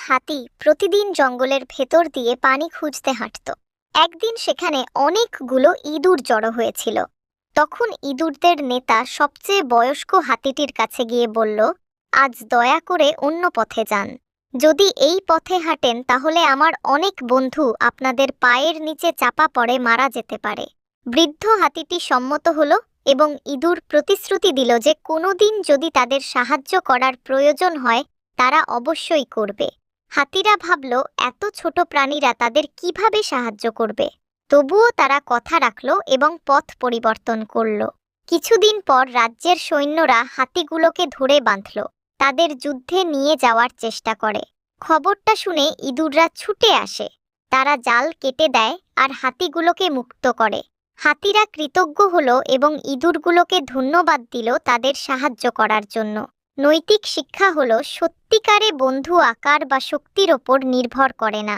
হাতি প্রতিদিন জঙ্গলের ভেতর দিয়ে পানি খুঁজতে হাঁটত। একদিন সেখানে অনেকগুলো ইঁদুর জড়ো হয়েছিল। তখন ইঁদুরদের নেতা সবচেয়ে বয়স্ক হাতিটির কাছে গিয়ে বলল, আজ দয়া করে অন্য পথে যান। যদি এই পথে হাঁটেন তাহলে আমার অনেক বন্ধু আপনাদের পায়ের নিচে চাপা পড়ে মারা যেতে পারে। বৃদ্ধ হাতিটি সম্মত হলো এবং ইঁদুর প্রতিশ্রুতি দিল যে কোনোদিন যদি তাদের সাহায্য করার প্রয়োজন হয় তারা অবশ্যই করবে। হাতিরা ভাবল এত ছোট প্রাণীরা তাদের কিভাবে সাহায্য করবে। তবুও তারা কথা রাখল এবং পথ পরিবর্তন করল। কিছুদিন পর রাজ্যের সৈন্যরা হাতিগুলোকে ধরে বাঁধল, তাদের যুদ্ধে নিয়ে যাওয়ার চেষ্টা করে। খবরটা শুনে ইঁদুররা ছুটে আসে। তারা জাল কেটে দেয় আর হাতিগুলোকে মুক্ত করে। হাতিরা কৃতজ্ঞ হলো এবং ইঁদুরগুলোকে ধন্যবাদ দিল তাদের সাহায্য করার জন্য। নৈতিক শিক্ষা হলো সত্যিকারে বন্ধু আকার বা শক্তির ওপর নির্ভর করে না।